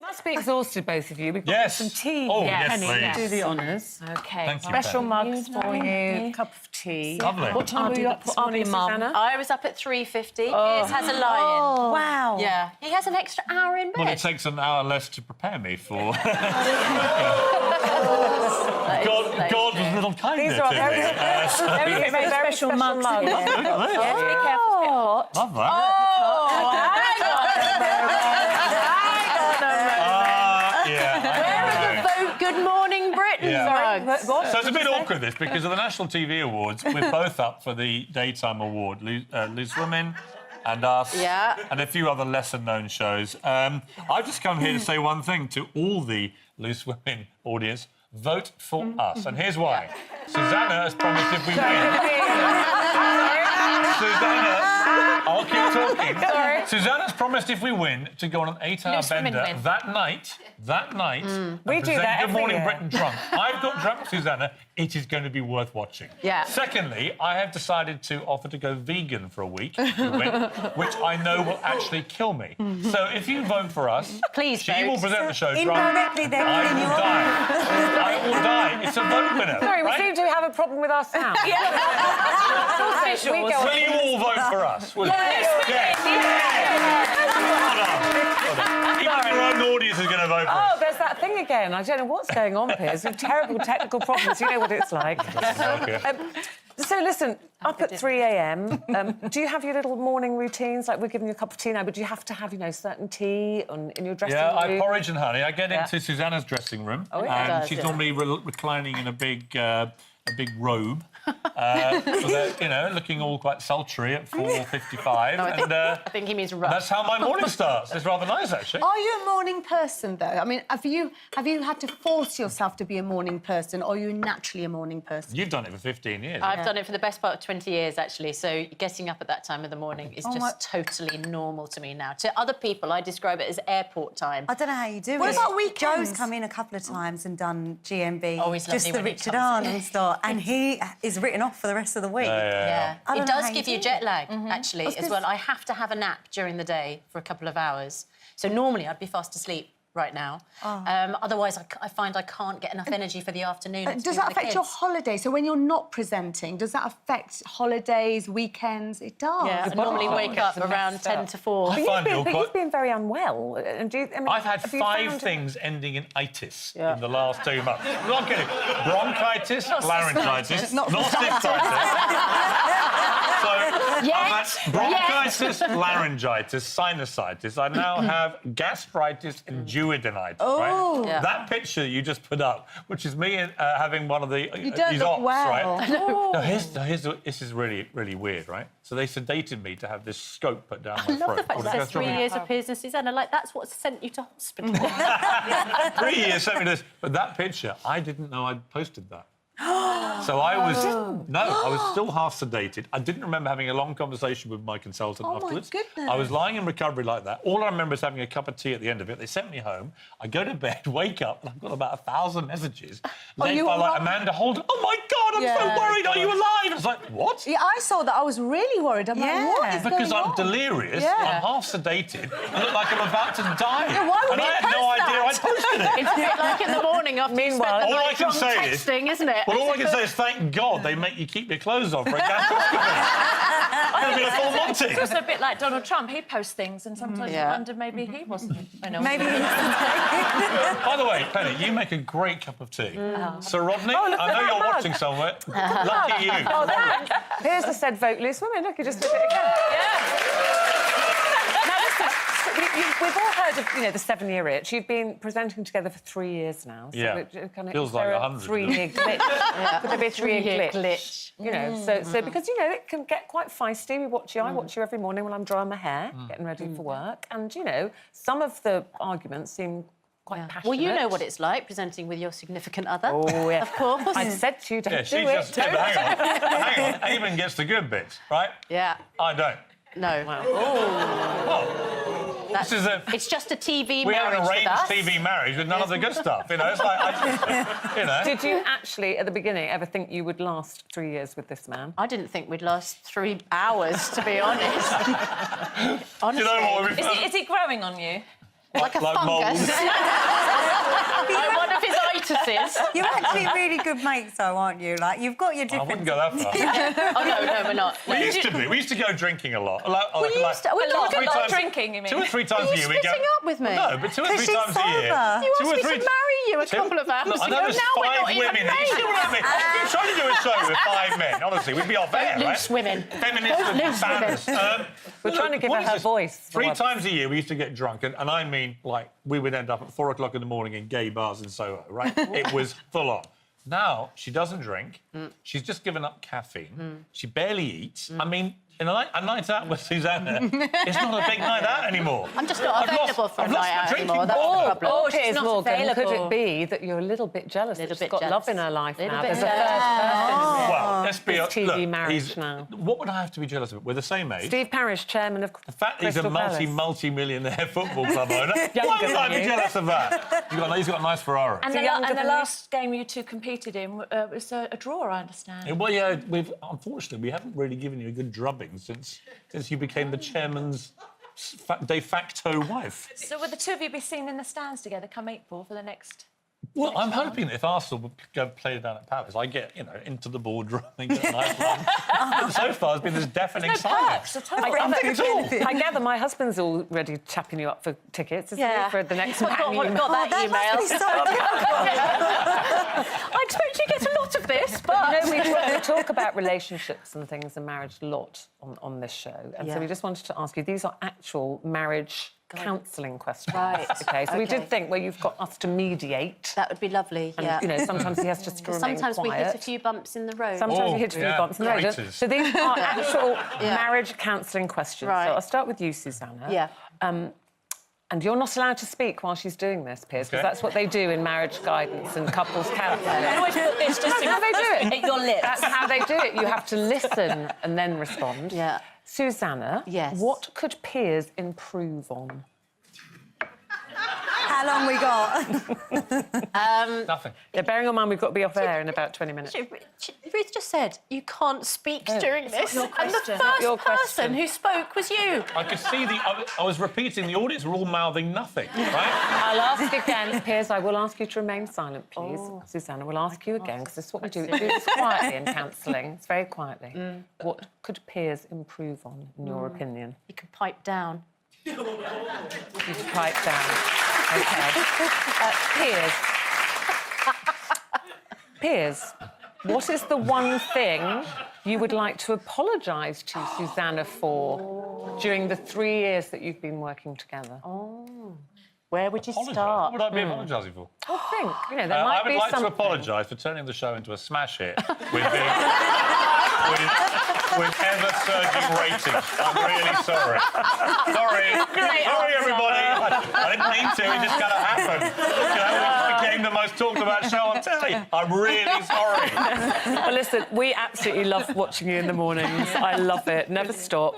Must be exhausted, both of you. We've got Yes. some tea. Oh, here. yes, Penny, please. do the honours. OK. Thank you, Special Penny. mugs for you, cup of tea. Lovely. What time were you up this morning, Susanna? I was up at 3:50. Piers has a lie-in. Oh, wow. Yeah. He has an extra hour in bed. Well, it takes an hour less to prepare me for... God was a little kinder These are to me. very special mugs. Yes, be careful. Love that. Where are the Vote Good Morning Britain mugs? What? So it's a bit awkward, this, because of the National TV Awards, we're both up for the Daytime Award. Loose Women and Us, and a few other lesser-known shows. I've just come here to say one thing to all the Loose Women audience. Vote for us. And here's why. Susanna has promised if we win... Susanna, I'll keep talking. Sorry. Susanna's promised if we win to go on an 8-hour Loose Women bender win. that night, and We do present that Good every Morning year. Britain drunk. I've got drunk, Susanna. It is going to be worth watching. Yeah. Secondly, I have decided to offer to go vegan for a week, if we win, which I know will actually kill me. So if you vote for us, Please she vote. will present the show drunk. Indirectly, they're I killing will you off. die. I will die. It's a vote winner. Sorry, we right? seem to have a problem with our sound. Officials. We go Will you all vote for us? Will you? Yes. Even your own audience is going to vote for us. Oh, there's that thing again. I don't know what's going on, Piers. With terrible technical problems. You know what it's like. Okay. So, listen, up at 3 a.m, do you have your little morning routines? Like, we're giving you a cup of tea now, but do you have to have, certain tea in your dressing room? Yeah, I porridge and honey. I get into Susanna's dressing room, and she's normally reclining in a big robe, so that, looking all quite sultry at 4:55. No, I think he means rough. That's how my morning starts. It's rather nice, actually. Are you a morning person, though? I mean, have you had to force yourself to be a morning person, or are you naturally a morning person? You've done it for 15 years. I've done it for the best part of 20 years, actually, so getting up at that time of the morning is just totally normal to me now. To other people, I describe it as airport time. I don't know how you do it. What about weekends? Joe's come in a couple of times and done GMB, Oh, he's lovely just the when he Richard comes in. Arnold style, and he is written off for the rest of the week. Yeah. I don't It know does how give you you do jet it. lag, actually, as well. I have to have a nap during the day for a couple of hours. So normally I'd be fast asleep right now. Otherwise, I find I can't get enough energy for the afternoon. to Does be that with the affect your kids. holiday? So when you're not presenting, does that affect holidays, weekends? It does. Yeah, I normally wake up around 10 to 4. I find it all But quite... you've been very unwell. And I've had have you 5 found- things ending in itis in the last 2 months. I'm not kidding. Bronchitis, laryngitis, not cystitis. So I've had bronchitis, laryngitis, sinusitis. I now have gastritis and duodenitis. Right? Yeah. That picture you just put up, which is me having one of the You don't these look ops, well. right? No, this is really, really weird, right? So they sedated me to have this scope put down my I love throat. the fact Or that to go says 3 through- years of Piers and Susanna. Like, that's what sent you to hospital. 3 years sent me this. But that picture, I didn't know I'd posted that. So I was... No, I was still half sedated. I didn't remember having a long conversation with my consultant afterwards. goodness. I was lying in recovery like that. All I remember is having a cup of tea at the end of it. They sent me home. I go to bed, wake up, and I've got about 1,000 messages. Led you by, all like, right? Amanda Holden. Oh, my God, I'm so worried. Are you alive? It's like, what? Yeah, I saw that. I was really worried. I'm like, what is Because going I'm on? delirious, Yeah. I'm half sedated, I look like I'm about to die. Yeah, why would and you I had no post idea that? I posted it. It's a bit like in the morning after you spent the All I night can drunk say is... texting, isn't it? Well, all I can say is thank God they make you keep your clothes on for a gastroscopy. It's been a full Monty. It's also a bit like Donald Trump. He posts things, and sometimes you wonder maybe he wasn't. Maybe By the way, Penny, you make a great cup of tea. Sir Rodney, I know you're watching somewhere. Lucky you. Oh, that. Piers has said vote Loose Women. Look, you just did it again. Now, listen, we've all heard of, the 7-year itch. You've been presenting together for 3 years now. So Yeah. it kind of, Feels is like there a 100, 3-year glitch. Could there be a 3-year glitch? glitch. So because, it can get quite feisty. I watch you every morning when I'm drying my hair, getting ready for work. And, some of the arguments seem quite passionate. Well, you know what it's like presenting with your significant other. Oh, yeah. Of course. I said to you, don't Yeah, do she it. just... Yeah, but hang on. Eamon gets the good bits, right? Yeah. I don't. No. Well, this is a... It's just a TV We have marriage an with arranged us. TV marriage with none of the good stuff, It's like, Did you actually, at the beginning, ever think you would last 3 years with this man? I didn't think we'd last 3 hours, to be honest. Honestly. You know what? Is he growing on you? Like a like fungus. mould. Like one of his itises. You're actually really good mates, though, aren't you? Like, you've got your I different... wouldn't go that far. Oh, no, we're not. We used to be. We used to go drinking a lot. We used to... A lot three of times- drinking, you mean? 2 or 3 times Are a you year we go. splitting up with me? No, but 2 or 3 'Cause she's times a year. sober. You 2 or asked me 3 to marry you a couple of hours Look, I ago. know there's Now we're 5 not even women. You mates. see what I mean? If you're trying to do a show with 5 men, honestly, we'd be off air, right? Loose women. Feminists and Loose women. sadness. We're trying to give what her is her this? voice. 3 times a year we used to get drunk, and I mean, like, we would end up at 4 o'clock in the morning in gay bars in Soho, right? It was full on. Now, she doesn't drink. She's just given up caffeine. She barely eats. I mean, a night out with Susanna, it's not a big night out anymore. I'm just not I've available lost- for a I've lost night my out drinking anymore. That's the bottle. problem. Or she's Piers not Morgan, could it available. be that you're a little bit jealous Little that she's bit got jealous. love in her life Little now? bit There's a third jealous. person. Well, let's be This TV look, marriage he's- now. What would I have to be jealous of? We're the same age. Steve Parish, chairman of In fact, he's a Crystal Palace. multi-millionaire football club owner. Why Younger would I than be you. jealous of that? He's got a nice Ferrari. And he younger the than you? last game you two competed in was a draw, I understand. Well, yeah, unfortunately, we haven't really given you a good drubbing since you became the chairman's de facto wife. So would the two of you be seen in the stands together come April for the next... Well, I'm hoping that if Arsenal would go play down at Palace, I get, into the boardroom and get a nice one. But so far, it's been this deafening silence. I gather my husband's already tapping you up for tickets, isn't he, for the next Man U match? got that email. I expect you get a lot of this, but... We talk about relationships and things and marriage a lot on this show. And so we just wanted to ask you, these are actual marriage counselling questions. Right. OK, so we Okay. did think where you've got us to mediate. That would be lovely, And, yeah. sometimes he has just to remain Sometimes we quiet. hit a few bumps in the road. Sometimes we hit a few yeah, bumps in the road. graters. So these are actual marriage counselling questions. Right. So I'll start with you, Susanna. Yeah. And you're not allowed to speak while she's doing this, Piers, because Okay. that's what they do in marriage guidance and couples counselling. I always put this just That's how they do it. at your lips. That's how they do it. You have to listen and then respond. Yeah. Susanna, Yes. what could Piers improve on? How long we got? Nothing. Yeah, bearing in mind we've got to be off air in about 20 minutes. Ruth just said you can't speak during this, your and the question. first Your person question. who spoke was you. I could see I was repeating, the audience were all mouthing nothing, right? I'll ask again, Piers, I will ask you to remain silent, please. Susanna, we'll ask you again, because this is what we do. We do this quietly in counselling. It's very quietly. What could Piers improve on, in your opinion? You can pipe down. You should pipe down. OK. Piers, what is the one thing you would like to apologise to Susanna for during the 3 years that you've been working together? Where would you Apologise. start? What would I be apologising for? Well, think. There I might would be like something. to apologise for turning the show into a smash hit with ever-surging ratings. I'm really sorry. Sorry, everybody. I didn't mean to. It just kind of happened. It became the most talked about show on telly. I'm really sorry. Well, listen, we absolutely love watching you in the mornings. I love it. Never stop.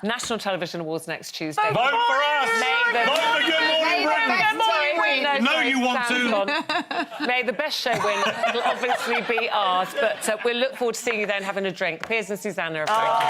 National Television Awards next Tuesday. Vote for us. Vote for Good Morning Britain. No, you want to. May the best show win. It'll obviously be ours, but we'll look forward to seeing you then having a drink. Piers and Susanna are very good.